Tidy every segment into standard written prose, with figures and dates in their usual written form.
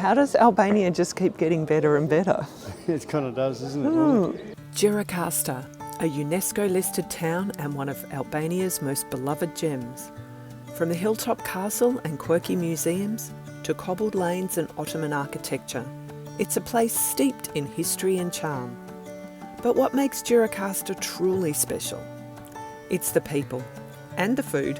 How does Albania just keep getting better and better? It kind of does, doesn't it? Gjirokaster, a UNESCO-listed town and one of Albania's most beloved gems. From the hilltop castle and quirky museums to cobbled lanes and Ottoman architecture, it's a place steeped in history and charm. But what makes Gjirokaster truly special? It's the people and the food.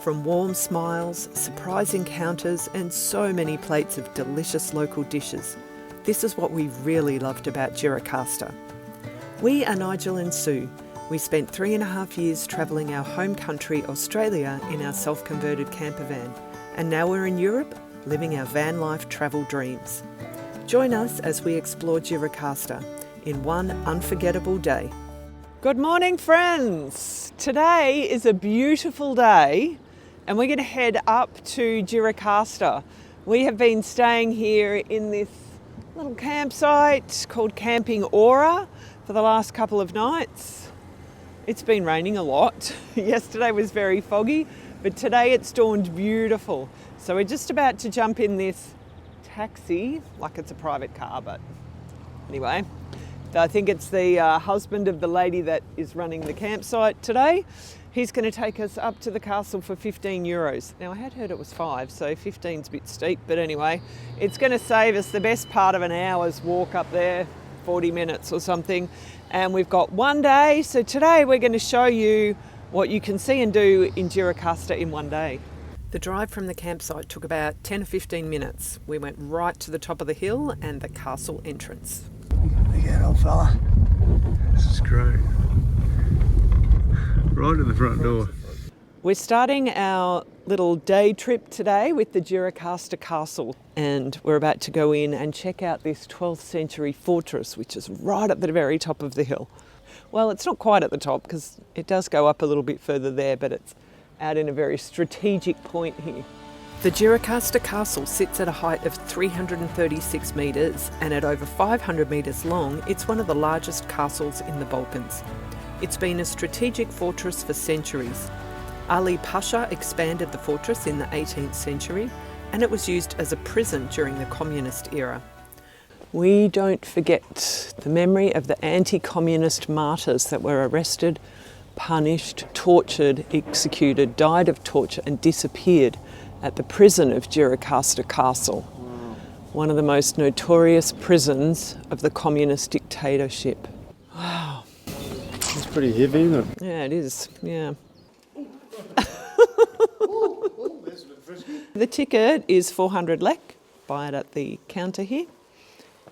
From warm smiles, surprise encounters and so many plates of delicious local dishes, this is what we really loved about Gjirokaster. We are Nigel and Sue. We spent 3.5 years travelling our home country, Australia, in our self-converted camper van. And now we're in Europe, living our van life travel dreams. Join us as we explore Gjirokaster in one unforgettable day. Good morning, friends. Today is a beautiful day and we're going to head up to Gjirokaster. We have been staying here in this little campsite called Camping Aura for the last couple of nights. It's been raining a lot. Yesterday was very foggy, but today it's dawned beautiful. So we're just about to jump in this taxi, like it's a private car, but anyway. I think it's the husband of the lady that is running the campsite today. He's going to take us up to the castle for €15. Now I had heard it was 5, so 15's a bit steep, but anyway, it's going to save us the best part of an hour's walk up there, 40 minutes or something. And we've got one day, so today we're going to show you what you can see and do in Gjirokaster in one day. The drive from the campsite took about 10 or 15 minutes. We went right to the top of the hill and the castle entrance. Look at that old fella. This is great. Right at the front door. We're starting our little day trip today with the Gjirokaster Castle, and we're about to go in and check out this 12th century fortress, which is right at the very top of the hill. Well, it's not quite at the top because it does go up a little bit further there, but it's out in a very strategic point here. The Gjirokaster Castle sits at a height of 336 metres, and at over 500 metres long, it's one of the largest castles in the Balkans. It's been a strategic fortress for centuries. Ali Pasha expanded the fortress in the 18th century, and it was used as a prison during the communist era. We don't forget the memory of the anti-communist martyrs that were arrested, punished, tortured, executed, died of torture and disappeared at the prison of Gjirokaster Castle, one of the most notorious prisons of the communist dictatorship. Wow. It's pretty heavy, isn't it? Yeah, it is, yeah. The ticket is 400 lek. Buy it at the counter here.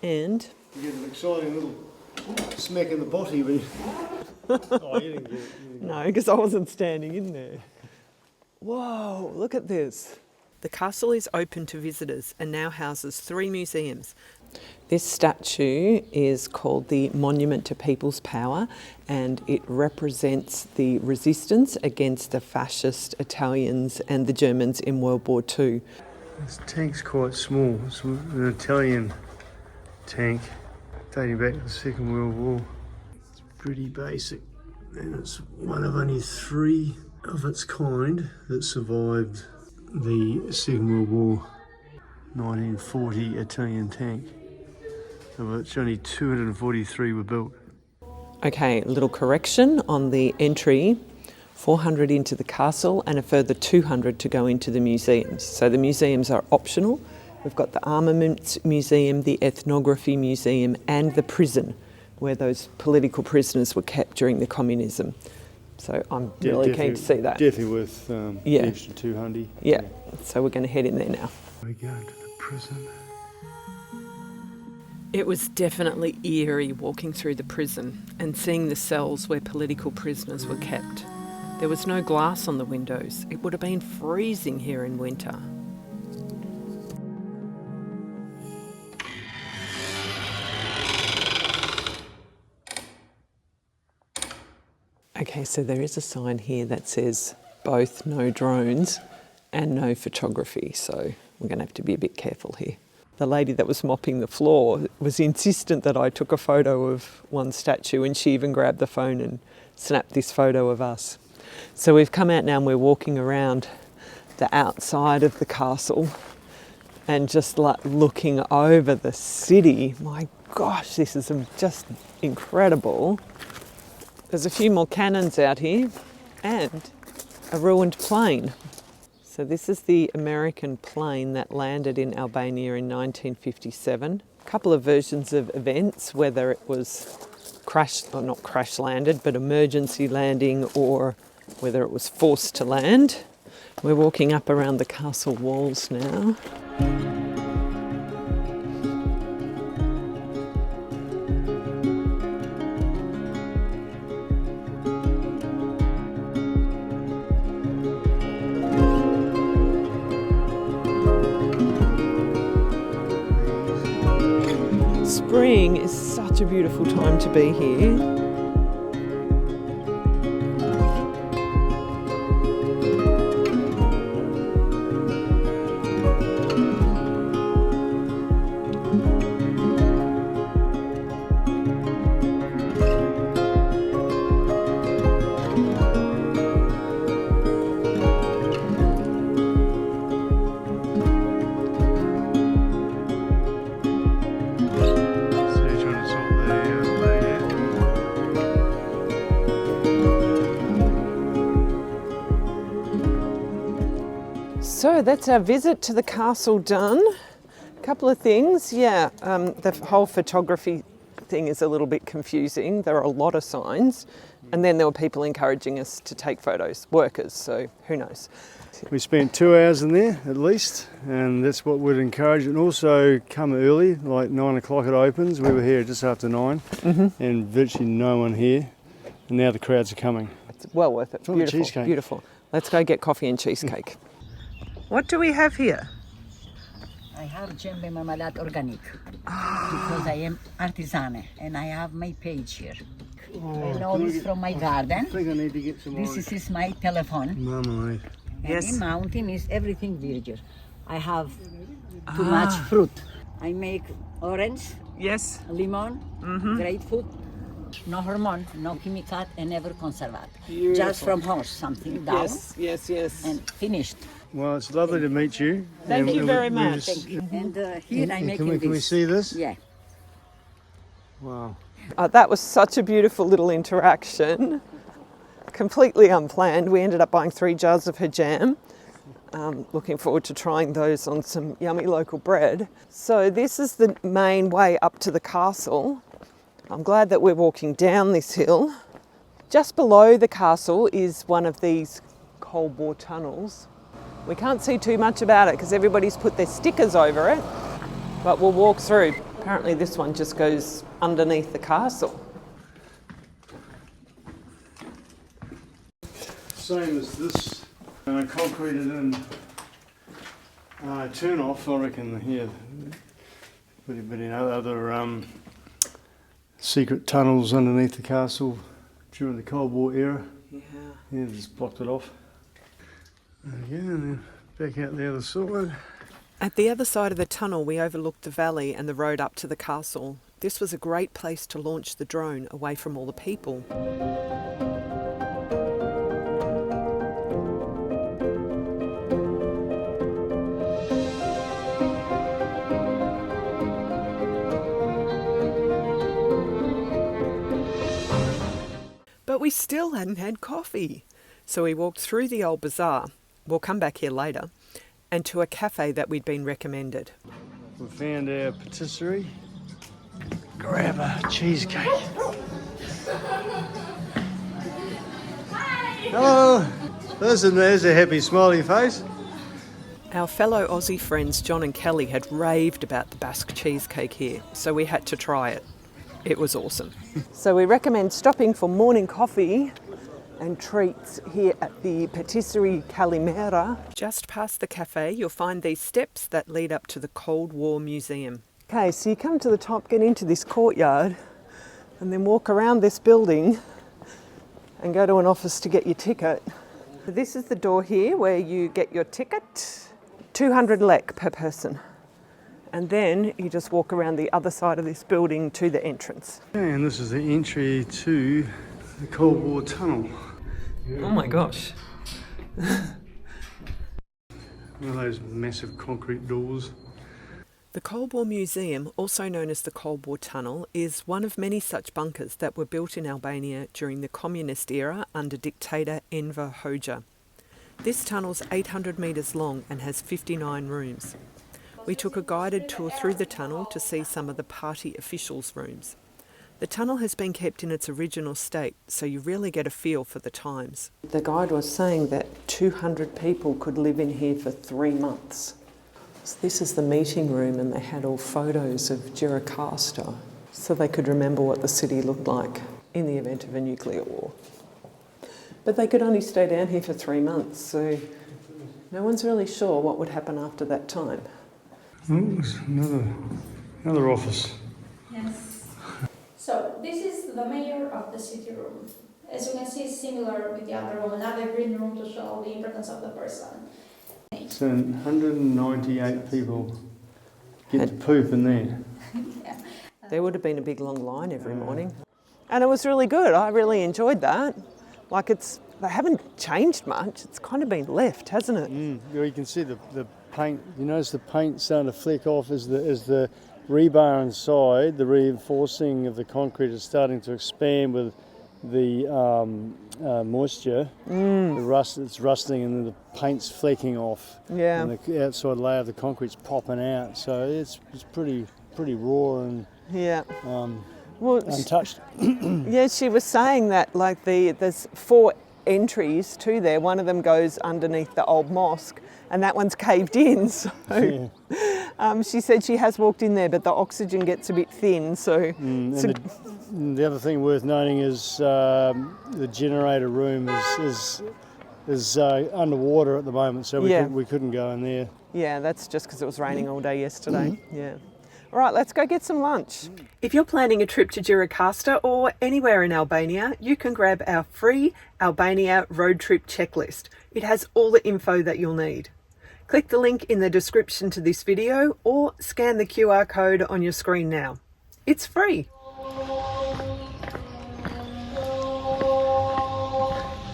And you get an exciting little smack in the botty when you... Oh, you didn't get it. No, because I wasn't standing in there. Whoa, look at this. The castle is open to visitors and now houses 3 museums. This statue is called the Monument to People's Power, and it represents the resistance against the fascist Italians and the Germans in World War II. This tank's quite small. It's an Italian tank dating back to the Second World War. It's pretty basic, and it's one of only 3 of its kind that survived the Second World War, 1940 Italian tank, of which only 243 were built. Okay, a little correction on the entry, 400 into the castle and a further 200 to go into the museums. So the museums are optional. We've got the Armaments Museum, the Ethnography Museum and the prison where those political prisoners were kept during the communism. So I'm really keen to see that. Definitely worth the extra 200. Yeah, so we're going to head in there now. We go to the prison. It was definitely eerie walking through the prison and seeing the cells where political prisoners were kept. There was no glass on the windows. It would have been freezing here in winter. Okay, so there is a sign here that says both no drones and no photography, so we're going to have to be a bit careful here. The lady that was mopping the floor was insistent that I took a photo of one statue, and she even grabbed the phone and snapped this photo of us. So we've come out now and we're walking around the outside of the castle, and just like looking over the city. My gosh, this is just incredible. There's a few more cannons out here and a ruined plane. So this is the American plane that landed in Albania in 1957. A couple of versions of events, whether it was not crash landed, but emergency landing, or whether it was forced to land. We're walking up around the castle walls now. Spring is such a beautiful time to be here. So that's our visit to the castle done. A couple of things, the whole photography thing is a little bit confusing. There are a lot of signs, and then there were people encouraging us to take photos, workers, so who knows. We spent 2 hours in there at least, and that's what we'd encourage. And also come early, like 9 o'clock it opens. We were here just after 9, and virtually no one here, and now the crowds are coming. It's well worth it. It's beautiful, cheesecake. Beautiful. Let's go get coffee and cheesecake. What do we have here? I have djembe marmalade organic because I am artisan and I have my page here. And all is from my garden. I think I need to get some This is my telephone. marmalade. And in mountain is everything virgin. I have too much fruit. I make orange, Yes. lemon, grapefruit. No hormone, no chemical, and never conserved. Beautiful. Just from horse, something down Yes. and finished. Well, it's lovely to meet you. Thank And you very much. Thank you. And here I make Can we see this? Yeah. Wow. That was such a beautiful little interaction. Completely unplanned. We ended up buying 3 jars of her jam. Looking forward to trying those on some yummy local bread. So this is the main way up to the castle. I'm glad that we're walking down this hill. Just below the castle is one of these Cold War tunnels. We can't see too much about it because everybody's put their stickers over it, but we'll walk through. Apparently this one just goes underneath the castle. Same as this, concreted in turn off, I reckon, here. But in other secret tunnels underneath the castle during the Cold War era. Yeah, just blocked it off. Again, and then back out the other side. At the other side of the tunnel, we overlooked the valley and the road up to the castle. This was a great place to launch the drone away from all the people. But we still hadn't had coffee. So we walked through the Old Bazaar, we'll come back here later, and to a cafe that we'd been recommended. We found our patisserie. Grab a cheesecake. Hello. Listen, there's a happy smiley face. Our fellow Aussie friends John and Kelly had raved about the Basque cheesecake here, so we had to try it. It was awesome. So we recommend stopping for morning coffee and treats here at the Patisserie Calimera. Just past the cafe, you'll find these steps that lead up to the Cold War Museum. Okay, so you come to the top, get into this courtyard, and then walk around this building and go to an office to get your ticket. This is the door here where you get your ticket, 200 lek per person. And then you just walk around the other side of this building to the entrance. And this is the entry to the Cold War tunnel. Oh my gosh. One of those massive concrete doors. The Cold War Museum, also known as the Cold War Tunnel, is one of many such bunkers that were built in Albania during the communist era under dictator Enver Hoxha. This tunnel's 800 metres long and has 59 rooms. We took a guided tour through the tunnel to see some of the party officials' rooms. The tunnel has been kept in its original state, so you really get a feel for the times. The guide was saying that 200 people could live in here for 3 months. So this is the meeting room, and they had all photos of Gjirokaster so they could remember what the city looked like in the event of a nuclear war. But they could only stay down here for 3 months, so no one's really sure what would happen after that time. Oh, there's another office. Yes. So this is the mayor of the city room. As you can see, it's similar with the other room, another green room to show the importance of the person. So 198 people get to poop in there. Yeah. There would have been a big long line every morning. And it was really good. I really enjoyed that. Like they haven't changed much. It's kind of been left, hasn't it? You can see the paint. You notice the paint starting to fleck off as the rebar inside, the reinforcing of the concrete is starting to expand with the moisture. The rust, it's rusting, and then the paint's flecking off. Yeah. And the outside layer of the concrete's popping out. So it's pretty raw and untouched. Yeah, she was saying that there's 4 entries to there. One of them goes underneath the old mosque, and that one's caved in. So she said she has walked in there, but the oxygen gets a bit thin. So the other thing worth noting is the generator room is underwater at the moment, so we couldn't go in there. Yeah, that's just because it was raining all day yesterday. Yeah. All right, let's go get some lunch. If you're planning a trip to Gjirokaster or anywhere in Albania, you can grab our free Albania road trip checklist. It has all the info that you'll need. Click the link in the description to this video or scan the QR code on your screen now. It's free.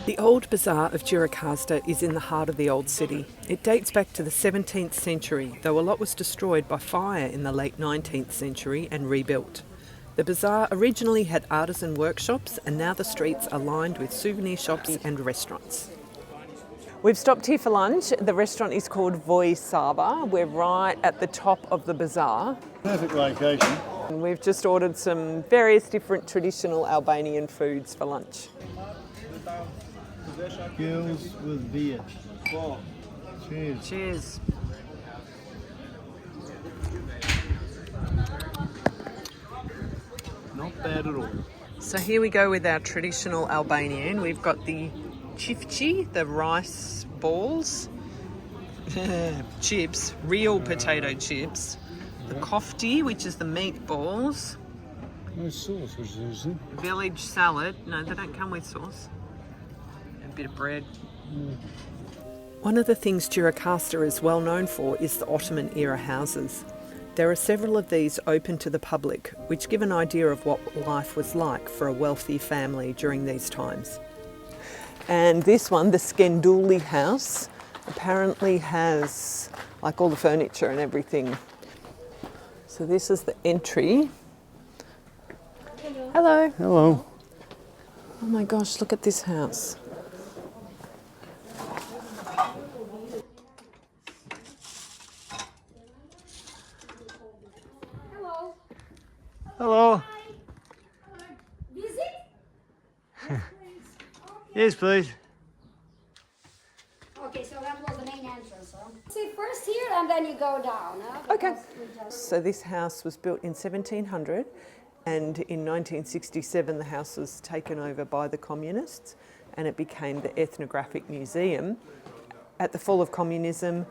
The Old Bazaar of Gjirokaster is in the heart of the old city. It dates back to the 17th century, though a lot was destroyed by fire in the late 19th century and rebuilt. The bazaar originally had artisan workshops, and now the streets are lined with souvenir shops and restaurants. We've stopped here for lunch. The restaurant is called Voi Saba. We're right at the top of the bazaar. Perfect location. And we've just ordered some various different traditional Albanian foods for lunch. Girls with beer. Cheers. Cheers. Not bad at all. So here we go with our traditional Albanian. We've got the chifchi, the rice balls, chips, real potato chips, the kofti, which is the meatballs, No sauce, which is it? village salad. No, they don't come with sauce. A bit of bread. One of the things Gjirokaster is well known for is the Ottoman-era houses. There are several of these open to the public, which give an idea of what life was like for a wealthy family during these times. And this one, the Skenduli house, apparently has like all the furniture and everything. So this is the entry. Hello. Hello. Oh my gosh, look at this house. Hello. Visit? Yes, please. Okay, so that was the main entrance, huh? See, first here and then you go down, huh? Okay. Because we just- So this house was built in 1700, and in 1967 the house was taken over by the communists and it became the Ethnographic Museum. At the fall of communism,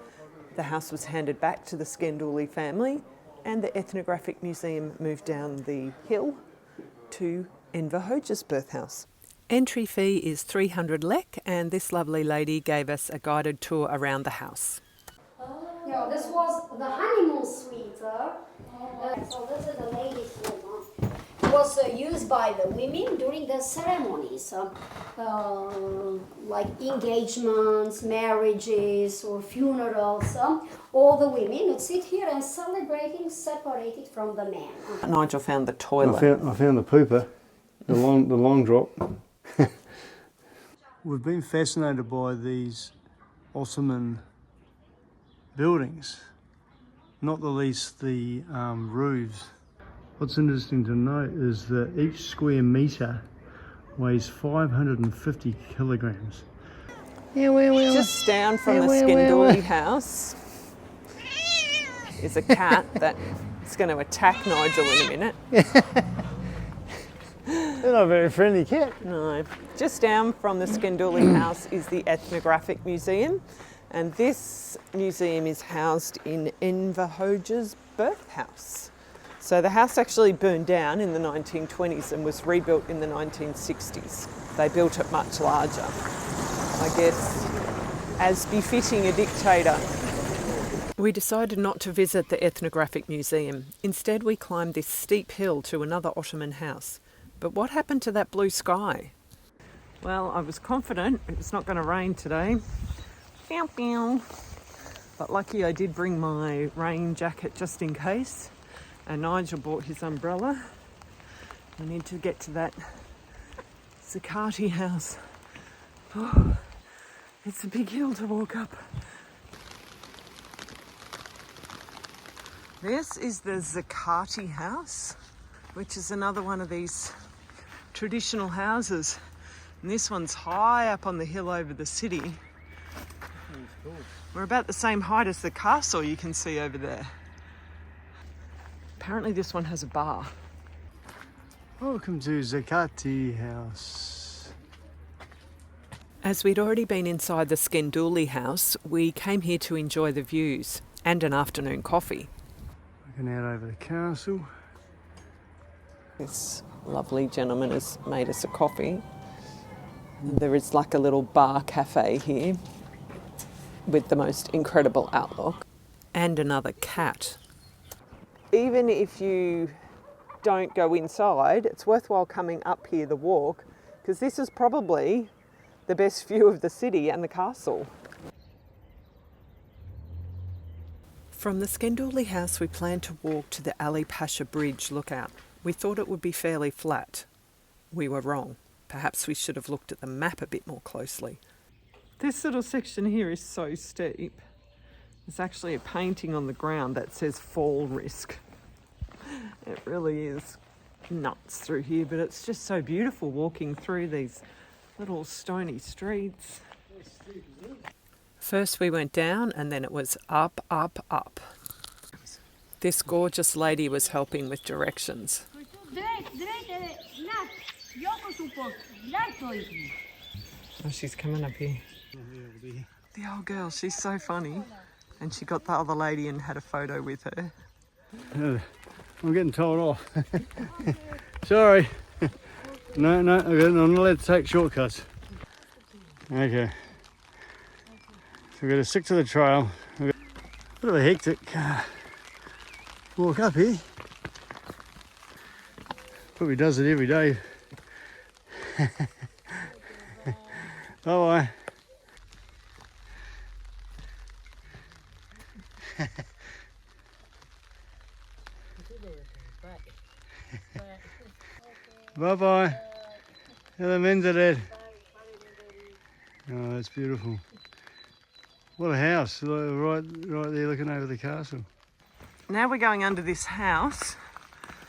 the house was handed back to the Skenduli family, and the Ethnographic Museum moved down the hill to Enver Hoxha's birthhouse. Entry fee is 300 lek, and this lovely lady gave us a guided tour around the house. Yeah, this was the honeymoon suite, huh? So this is the ladies' room, huh? was used by the women during the ceremonies, like engagements, marriages, or funerals. All the women would sit here and celebrating separated from the men. Nigel found the toilet. I found the pooper, the long drop. We've been fascinated by these Ottoman buildings, not the least the roofs. What's interesting to note is that each square metre weighs 550 kilograms. Just down from the Skinduli house is a cat that's going to attack Nigel in a minute. They're not a very friendly cat. No. Just down from the Skinduli house is the Ethnographic Museum, and this museum is housed in Enver Hoxha's birthhouse. So the house actually burned down in the 1920s and was rebuilt in the 1960s. They built it much larger, I guess, as befitting a dictator. We decided not to visit the Ethnographic Museum. Instead, we climbed this steep hill to another Ottoman house. But what happened to that blue sky? Well, I was confident it was not going to rain today. But lucky I did bring my rain jacket just in case. And Nigel bought his umbrella. We need to get to that Zakati house. Oh, it's a big hill to walk up. This is the Zakati house, which is another one of these traditional houses. And this one's high up on the hill over the city. We're about the same height as the castle you can see over there. Apparently this one has a bar. Welcome to Zakati house. As we'd already been inside the Skinduli house, we came here to enjoy the views and an afternoon coffee. Looking out over the castle. This lovely gentleman has made us a coffee. There is like a little bar cafe here with the most incredible outlook. And another cat. Even if you don't go inside, it's worthwhile coming up here the walk, because this is probably the best view of the city and the castle. From the Skinduli house we planned to walk to the Ali Pasha Bridge lookout. We thought it would be fairly flat. We were wrong. Perhaps we should have looked at the map a bit more closely. This little section here is so steep. There's actually a painting on the ground that says fall risk. It really is nuts through here, but it's just so beautiful walking through these little stony streets. First we went down and then it was up, up, up. This gorgeous lady was helping with directions. Oh, she's coming up here. The old girl, she's so funny. And she got the other lady and had a photo with her. I'm getting told off. Sorry. No, I'm not allowed to take shortcuts. Okay. So we've got to stick to the trail. We've got a bit of a hectic walk up here. Probably does it every day. Bye-bye. Bye-bye. The men's are dead. Oh, that's beautiful. What a house, right there looking over the castle. Now we're going under this house,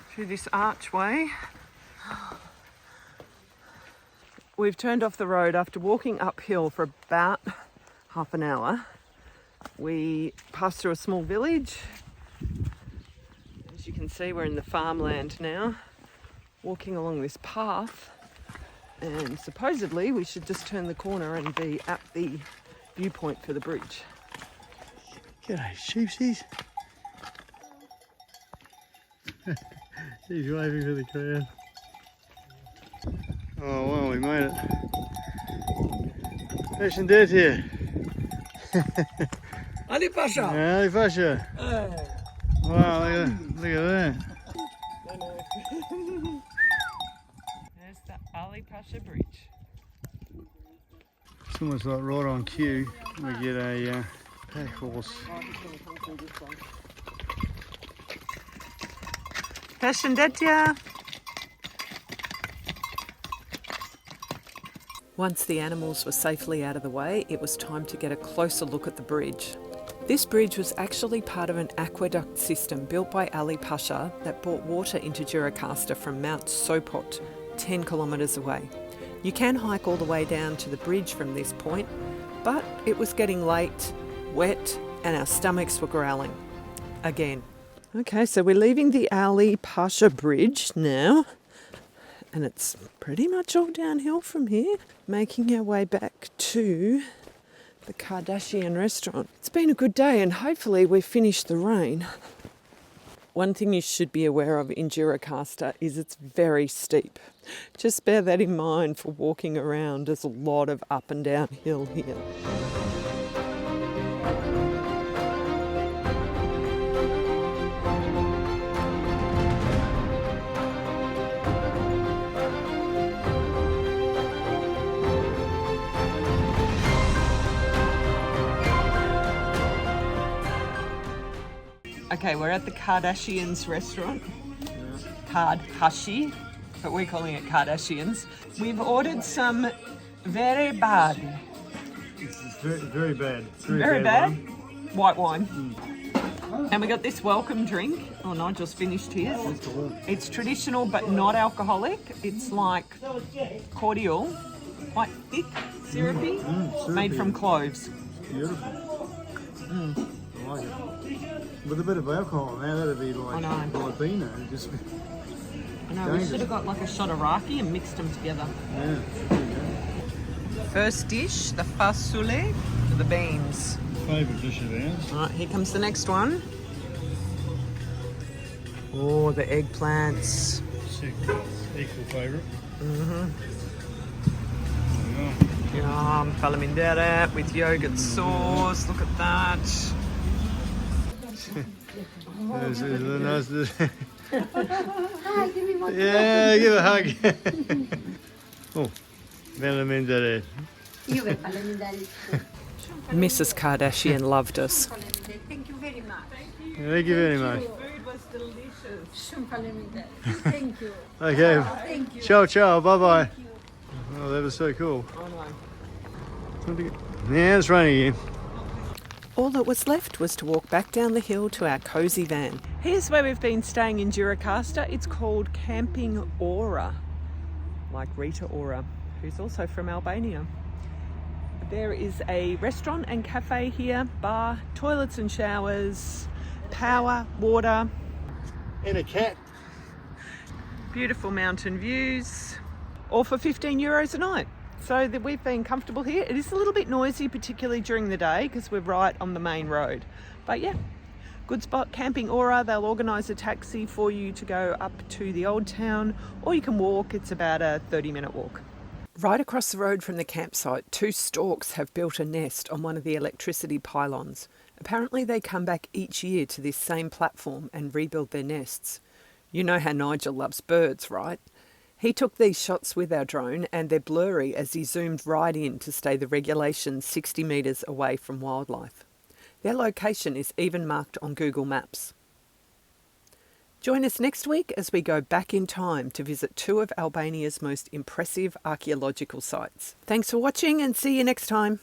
through this archway. We've turned off the road after walking uphill for about half an hour. We passed through a small village. As you can see, we're in the farmland now, walking along this path, and supposedly we should just turn the corner and be at the viewpoint for the bridge. G'day, sheepsies. He's waving for the crowd. Oh well, we made it. Fish and dead here. Ali Pasha! Ali Pasha. Wow, look at that. There's the Ali Pasha Bridge. It's almost like right on cue. We get a pack horse. Pashandetya. Once the animals were safely out of the way, it was time to get a closer look at the bridge. This bridge was actually part of an aqueduct system built by Ali Pasha that brought water into Gjirokaster from Mount Sopot, 10 kilometres away. You can hike all the way down to the bridge from this point, but it was getting late, wet, and our stomachs were growling. Again. Okay, so we're leaving the Ali Pasha Bridge now, and it's pretty much all downhill from here, making our way back to the Kardashian restaurant. It's been a good day and hopefully we've finished the rain. One thing you should be aware of in Gjirokaster is it's very steep. Just bear that in mind for walking around. There's a lot of up and down hill here. Okay, we're at the Kardashians restaurant. Kardhashi, but we're calling it Kardashians. We've ordered some very bad. This is very bad. Very bad? White wine. And we got this welcome drink. Oh, Nigel's finished his. It's traditional but not alcoholic. It's like cordial, quite thick, syrupy, made from cloves. Beautiful. I like it. With a bit of alcohol now, that'd be like Albania. I know, we should have got like a shot of raki and mixed them together. Yeah. First dish, the fasule, the beans. Favourite dish of ours. All right, here comes the next one. Oh, the eggplants. Equal favourite. Yum, palamindera with yogurt sauce. Look at that. This is a nice. Hi, give me one. Yeah, give a hug. Oh, palamindera. You will palamindari. Mrs. Kardashian loved us. Thank you very much. Thank you very much. Food was delicious. Thank you. Okay. Thank you. Ciao, ciao. Bye bye. Oh, that was so cool. Oh no. Yeah, it's raining again. All that was left was to walk back down the hill to our cosy van. Here's where we've been staying in Gjirokaster. It's called Camping Ora, like Rita Ora, who's also from Albania. There is a restaurant and cafe here, bar, toilets and showers, power, water. And a cat. Beautiful mountain views, all for €15 a night. So that we've been comfortable here. It is a little bit noisy, particularly during the day, because we're right on the main road. But yeah, good spot, Camping Ora. They'll organise a taxi for you to go up to the old town, or you can walk. It's about a 30-minute walk. Right across the road from the campsite, 2 storks have built a nest on one of the electricity pylons. Apparently they come back each year to this same platform and rebuild their nests. You know how Nigel loves birds, right? He took these shots with our drone and they're blurry as he zoomed right in to stay the regulation 60 metres away from wildlife. Their location is even marked on Google Maps. Join us next week as we go back in time to visit 2 of Albania's most impressive archaeological sites. Thanks for watching and see you next time.